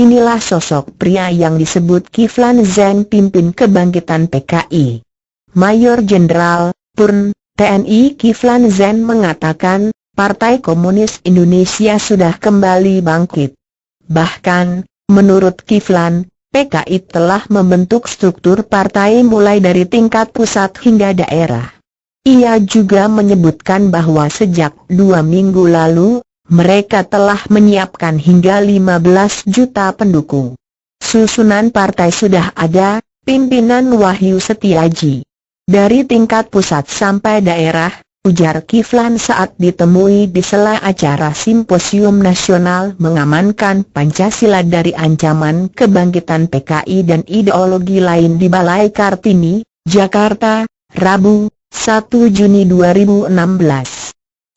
Inilah sosok pria yang disebut Kiflan Zen, pimpin kebangkitan PKI. Mayor Jenderal Purn TNI Kiflan Zen mengatakan, Partai Komunis Indonesia sudah kembali bangkit. Bahkan, menurut Kiflan, PKI telah membentuk struktur partai mulai dari tingkat pusat hingga daerah. Ia juga menyebutkan bahwa sejak 2 minggu lalu, mereka telah menyiapkan hingga 15 juta pendukung. Susunan partai sudah ada, pimpinan Wahyu Setiaji. Dari tingkat pusat sampai daerah, ujar Kiflan saat ditemui di sela acara Simposium Nasional Mengamankan Pancasila dari Ancaman Kebangkitan PKI dan Ideologi Lain di Balai Kartini, Jakarta, Rabu, 1 Juni 2016.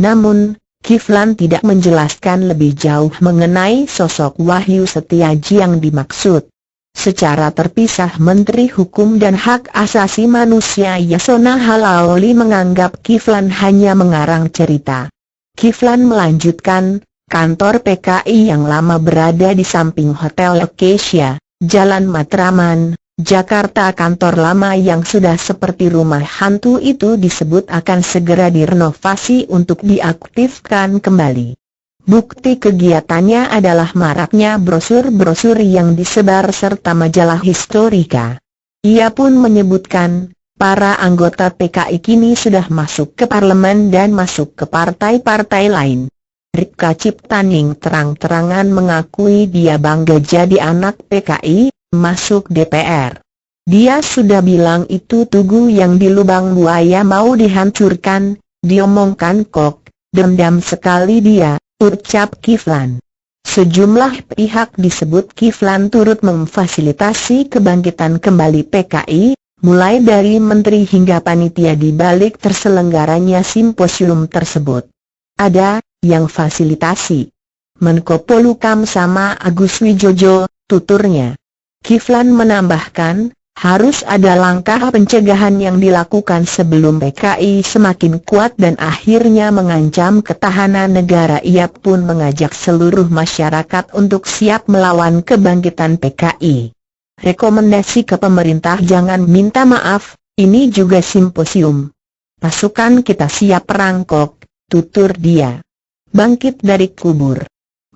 Namun, Kiflan tidak menjelaskan lebih jauh mengenai sosok Wahyu Setiaji yang dimaksud. Secara terpisah, Menteri Hukum dan Hak Asasi Manusia Yasona Halaoli menganggap Kiflan hanya mengarang cerita. Kiflan melanjutkan, kantor PKI yang lama berada di samping Hotel Acacia, Jalan Matraman, Jakarta. Kantor lama yang sudah seperti rumah hantu itu disebut akan segera direnovasi untuk diaktifkan kembali. Bukti kegiatannya adalah maraknya brosur-brosur yang disebar serta majalah historika. Ia pun menyebutkan, para anggota PKI kini sudah masuk ke parlemen dan masuk ke partai-partai lain. Rika Ciptaning terang-terangan mengakui dia bangga jadi anak PKI, masuk DPR. Dia sudah bilang itu tugu yang di lubang buaya mau dihancurkan, diomongkan kok, dendam sekali dia, ucap Kiflan. Sejumlah pihak disebut Kiflan turut memfasilitasi kebangkitan kembali PKI, mulai dari menteri hingga panitia di balik terselenggaranya simposium tersebut. Ada yang fasilitasi Menko Polhukam sama Agus Wijojo, tuturnya. Kiflan menambahkan, harus ada langkah pencegahan yang dilakukan sebelum PKI semakin kuat dan akhirnya mengancam ketahanan negara. Ia pun mengajak seluruh masyarakat untuk siap melawan kebangkitan PKI. Rekomendasi ke pemerintah, jangan minta maaf, ini juga simposium. Pasukan kita siap perangkok, tutur dia. Bangkit dari kubur.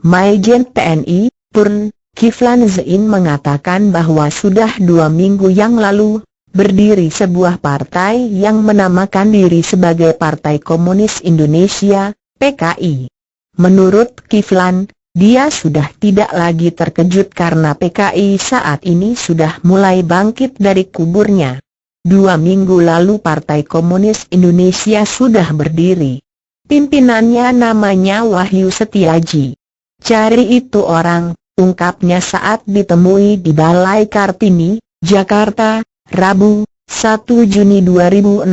Majen TNI Purn Kiflan Zen mengatakan bahwa sudah 2 minggu yang lalu, berdiri sebuah partai yang menamakan diri sebagai Partai Komunis Indonesia, PKI. Menurut Kiflan, dia sudah tidak lagi terkejut karena PKI saat ini sudah mulai bangkit dari kuburnya. 2 minggu lalu Partai Komunis Indonesia sudah berdiri. Pimpinannya namanya Wahyu Setiaji. Cari itu orang, ungkapnya saat ditemui di Balai Kartini, Jakarta, Rabu, 1 Juni 2016.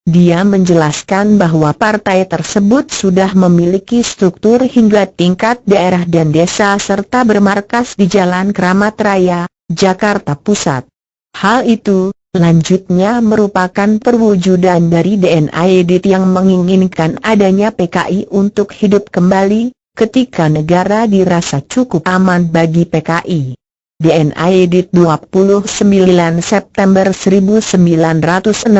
Dia menjelaskan bahwa partai tersebut sudah memiliki struktur hingga tingkat daerah dan desa serta bermarkas di Jalan Kramat Raya, Jakarta Pusat. Hal itu, lanjutnya, merupakan perwujudan dari DNAEDIT yang menginginkan adanya PKI untuk hidup kembali, ketika negara dirasa cukup aman bagi PKI. DNAEDIT 29 September 1965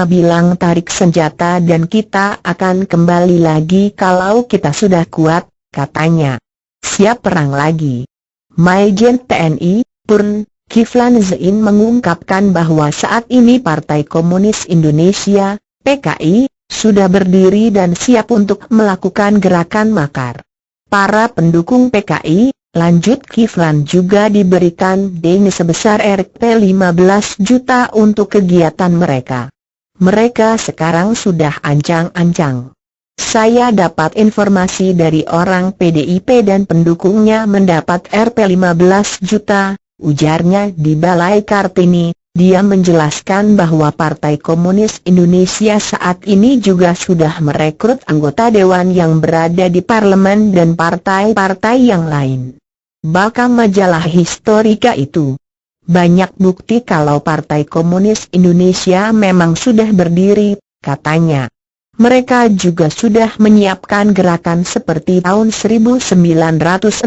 bilang tarik senjata dan kita akan kembali lagi kalau kita sudah kuat, katanya. Siap perang lagi. Majen TNI Purn Kiflan Zen mengungkapkan bahwa saat ini Partai Komunis Indonesia, PKI, sudah berdiri dan siap untuk melakukan gerakan makar. Para pendukung PKI, lanjut Kiflan, juga diberikan dana sebesar Rp15 juta untuk kegiatan mereka. Mereka sekarang sudah ancang-ancang. Saya dapat informasi dari orang PDIP dan pendukungnya mendapat Rp15 juta, ujarnya di Balai Kartini. Dia menjelaskan bahwa Partai Komunis Indonesia saat ini juga sudah merekrut anggota dewan yang berada di parlemen dan partai-partai yang lain. Bahkan majalah historika itu banyak bukti kalau Partai Komunis Indonesia memang sudah berdiri, katanya. Mereka juga sudah menyiapkan gerakan seperti tahun 1965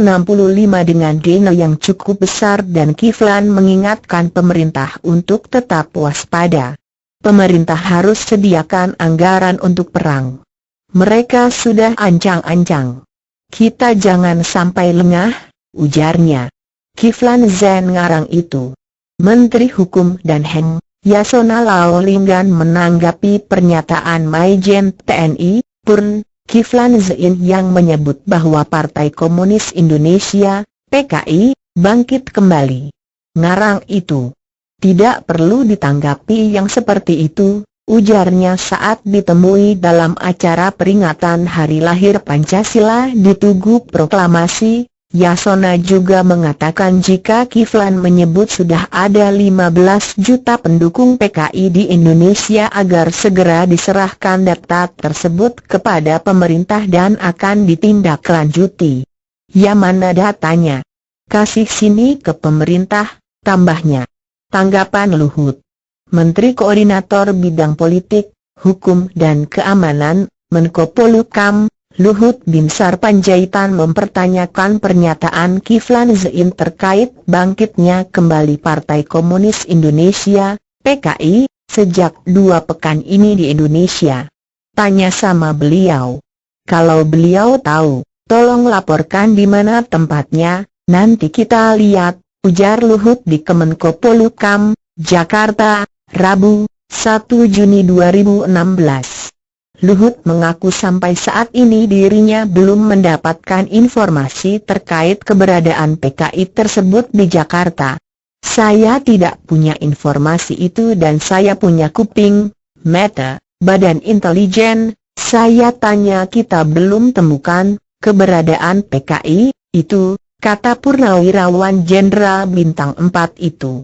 dengan dana yang cukup besar dan Kiflan mengingatkan pemerintah untuk tetap waspada. Pemerintah harus sediakan anggaran untuk perang. Mereka sudah ancang-ancang. Kita jangan sampai lengah, ujarnya. Kiflan Zen ngarang itu. Menteri Hukum dan HEM, Yasona Laolinggan menanggapi pernyataan Maijen TNI, Purn, Kiflan Zen yang menyebut bahwa Partai Komunis Indonesia, PKI, bangkit kembali. Ngarang itu. Tidak perlu ditanggapi yang seperti itu, ujarnya saat ditemui dalam acara peringatan hari lahir Pancasila di Tugu Proklamasi. Yasona juga mengatakan jika Kiflan menyebut sudah ada 15 juta pendukung PKI di Indonesia agar segera diserahkan data tersebut kepada pemerintah dan akan ditindaklanjuti. Ya, mana datanya? Kasih sini ke pemerintah, tambahnya. Tanggapan Luhut. Menteri Koordinator Bidang Politik, Hukum dan Keamanan, Menko Polhukam, Luhut Binsar Panjaitan mempertanyakan pernyataan Kiflan Zen terkait bangkitnya kembali Partai Komunis Indonesia, PKI, sejak 2 pekan ini di Indonesia. Tanya sama beliau. Kalau beliau tahu, tolong laporkan di mana tempatnya, nanti kita lihat, ujar Luhut di Kemenko Polhukam, Jakarta, Rabu, 1 Juni 2016. Luhut mengaku sampai saat ini dirinya belum mendapatkan informasi terkait keberadaan PKI tersebut di Jakarta. Saya tidak punya informasi itu dan saya punya kuping, mata, badan intelijen. Saya tanya kita belum temukan keberadaan PKI itu, kata Purnawirawan Jenderal Bintang 4 itu.